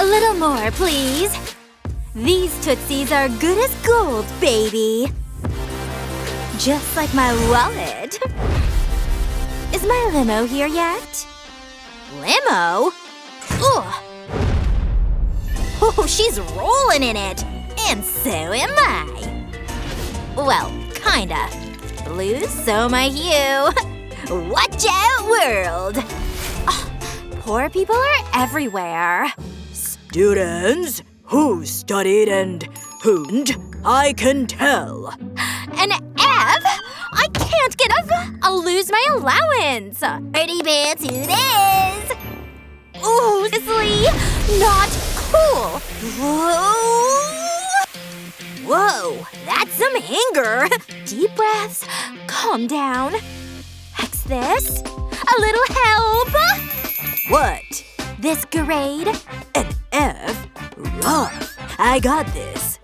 A little more, please. These Tootsies are good as gold, baby. Just like my wallet. Is my limo here yet? Limo? Ugh. Oh, she's rolling in it. And so am I. Well, kinda. Blue, so am I you. Watch out, world. Oh, poor people are everywhere. Students, who studied and who'n't, I can tell. An F? I can't get up. I'll lose my allowance. Pretty pants, who this? Ooh, Cicely, not cool. Whoa, that's some anger. Deep breaths. Calm down. Hex this. A little help. What? This grade. An F? Rough. I got this.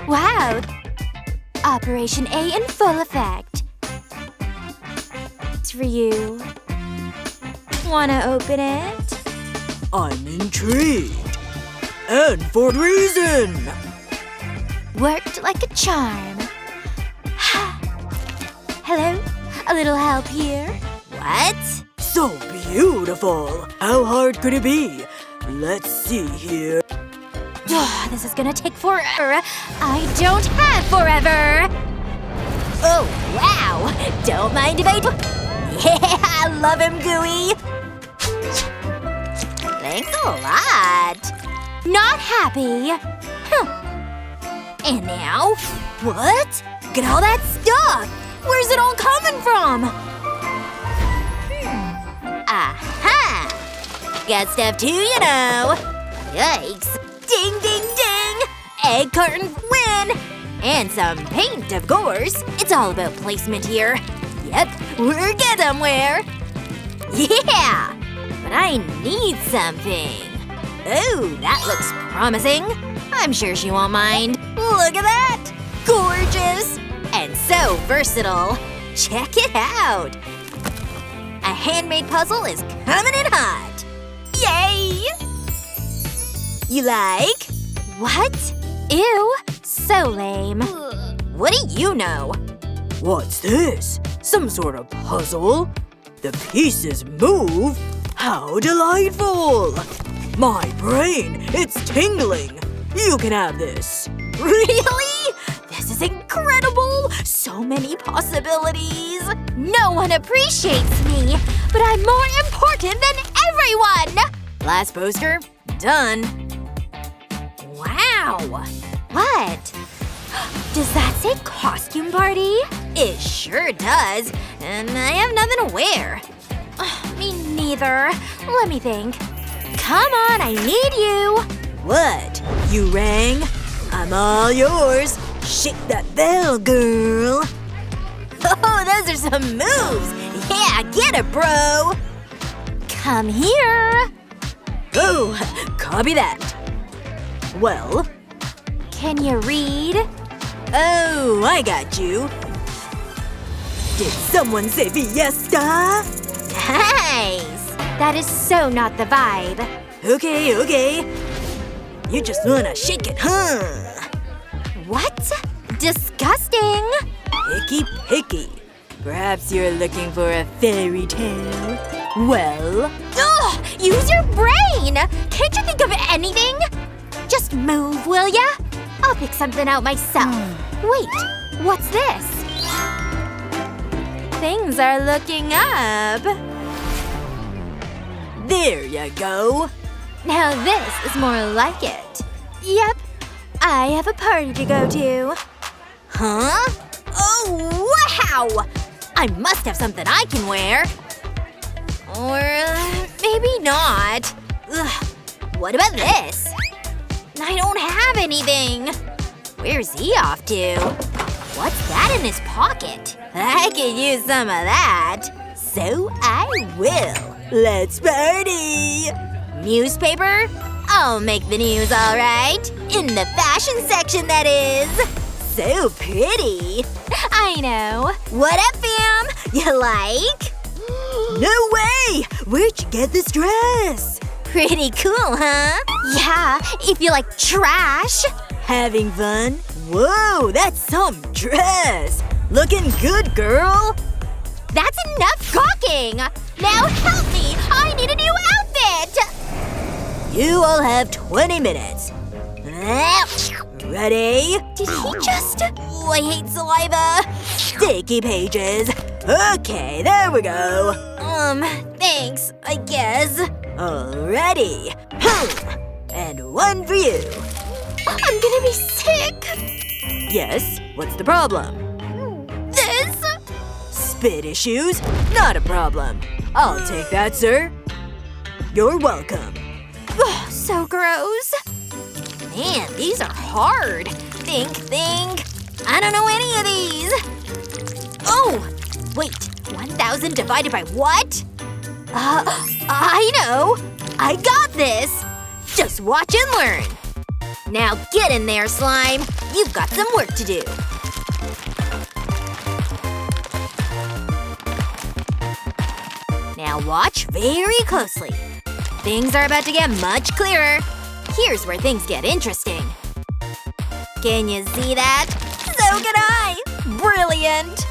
Wow. Operation A in full effect. It's for you. Wanna open it? I'm intrigued. And for reason. Worked like a charm. Hello? A little help here? What? So beautiful. How hard could it be? Let's see here. This is gonna take forever. I don't have forever. Oh, wow. Don't mind if I do. Yeah, I love him, Gooey. Thanks a lot. Not happy. And now? What? Look at all that stuff. Where's it all coming from? Aha! Got stuff too, you know. Yikes. Ding, ding, ding! Egg carton win! And some paint, of course. It's all about placement here. Yep, we're good somewhere. Yeah! But I need something. Oh, that looks promising. I'm sure she won't mind. Look at that! Gorgeous! And so versatile. Check it out! A handmade puzzle is coming in hot. Yay! You like? What? Ew, so lame. What do you know? What's this? Some sort of puzzle? The pieces move? How delightful! My brain, it's tingling. You can have this. Really? This is incredible! So many possibilities! No one appreciates me, but I'm more important than everyone! Last poster? Done. Wow! What? Does that say costume party? It sure does, and I have nothing to wear. Me neither. Let me think. Come on, I need you! What? You rang? I'm all yours. Shake that bell, girl. Oh, those are some moves! Yeah, get it, bro! Come here! Oh, copy that. Well? Can you read? Oh, I got you. Did someone say fiesta? Nice! That is so not the vibe. Okay, okay. You just wanna shake it, huh? What? Disgusting! Picky, picky. Perhaps you're looking for a fairy tale? Well? Ugh! Use your brain! Can't you think of anything? Just move, will ya? I'll pick something out myself. Wait, what's this? Things are looking up. There you go. Now this is more like it. Yep. I have a party to go to. Huh? Oh, wow! I must have something I can wear. Or maybe not. Ugh. What about this? I don't have anything. Where's he off to? What's that in his pocket? I could use some of that. So I will. Let's party! Newspaper? I'll make the news, alright. In the fashion section, that is. So pretty. I know. What up, fam? You like? No way! Where'd you get this dress? Pretty cool, huh? Yeah, if you like trash. Having fun? Whoa, that's some dress! Looking good, girl! That's enough gawking! Now help me! I need a new outfit! You all have 20 minutes. Ready? Did he just… Oh, I hate saliva! Sticky pages. Okay, there we go. Thanks, I guess. Alrighty. And one for you. I'm gonna be sick! Yes, what's the problem? This… Spit issues? Not a problem. I'll take that, sir. You're welcome. So gross. Man, these are hard. Think. I don't know any of these. Oh! Wait, 1,000 divided by what? I know! I got this! Just watch and learn. Now get in there, slime. You've got some work to do. Now watch very closely. Things are about to get much clearer. Here's where things get interesting. Can you see that? So can I! Brilliant!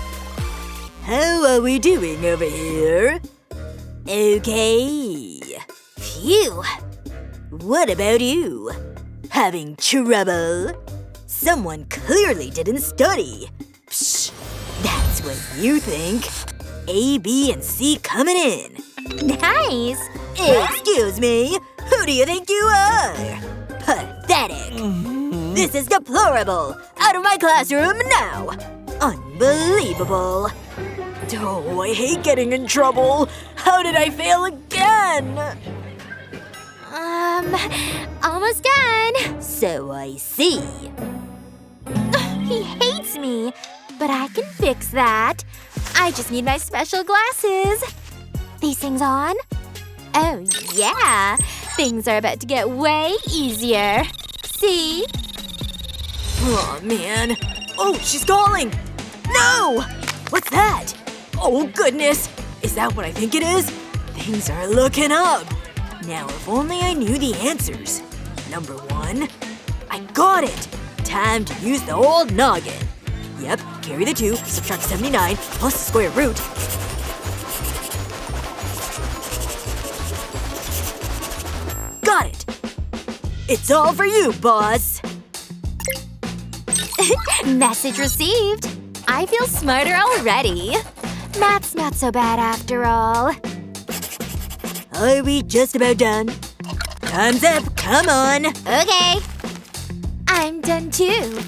How are we doing over here? Okay. Phew. What about you? Having trouble? Someone clearly didn't study. Psh, that's what you think. A, B, and C coming in. Nice! Excuse me, who do you think you are? Pathetic. This is deplorable. Out of my classroom now. Unbelievable. Oh, I hate getting in trouble. How did I fail again? Almost done. So I see. He hates me, but I can fix that. I just need my special glasses. These things on? Oh, yeah. Things are about to get way easier. See? Oh, man. Oh, she's calling. No! What's that? Oh, goodness. Is that what I think it is? Things are looking up. Now, if only I knew the answers. Number 1. I got it. Time to use the old noggin. Yep, carry the 2, subtract 79, plus the square root. Got it. It's all for you, boss. Message received. I feel smarter already. Math's not so bad after all. Are we just about done? Time's up, come on. Okay. I'm done too.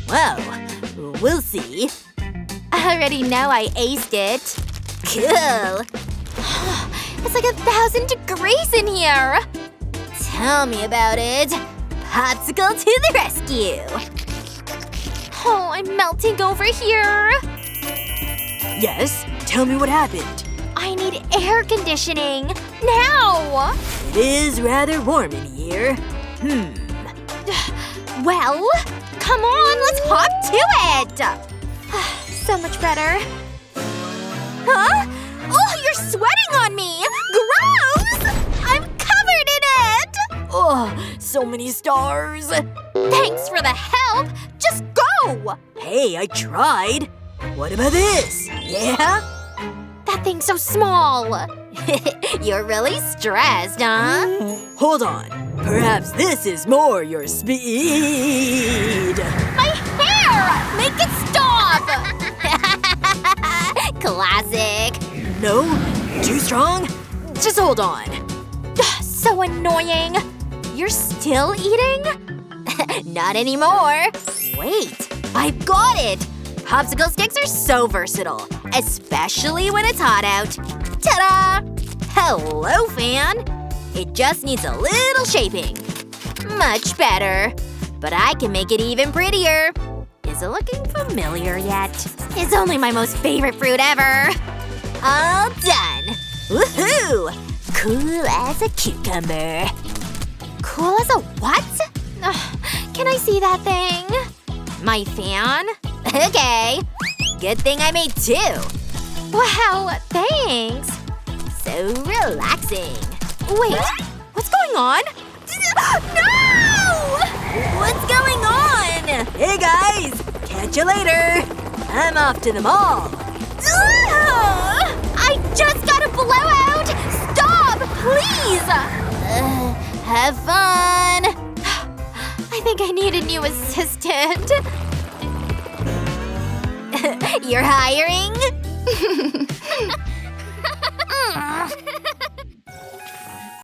Well, we'll see. I already know I aced it. Cool. It's like 1,000 degrees in here. Tell me about it. Popsicle to the rescue. Oh, I'm melting over here. Yes, tell me what happened. I need air conditioning. Now! It is rather warm in here. Well, come on, let's hop to it! So much better. Huh? Oh, you're sweating on me! Gross! I'm covered in it! Oh, so many stars. Thanks for the help! Just go! Hey, I tried. What about this? Yeah? That thing's so small. You're really stressed, huh? Hold on. Perhaps this is more your speed. My hair! Make it stop! Classic. No? Too strong? Just hold on. So annoying. You're still eating? Not anymore. Wait, I've got it! Popsicle sticks are so versatile, especially when it's hot out. Ta-da! Hello, fan! It just needs a little shaping. Much better. But I can make it even prettier. Is it looking familiar yet? It's only my most favorite fruit ever. All done. Woohoo! Cool as a cucumber. Cool as a what? Can I see that thing? My fan? Okay. Good thing I made 2. Wow, thanks. So relaxing. Wait, what's going on? No! What's going on? Hey guys, catch you later. I'm off to the mall. I just got a blowout! Stop, please! Have fun. I think I need a new assistant. You're hiring?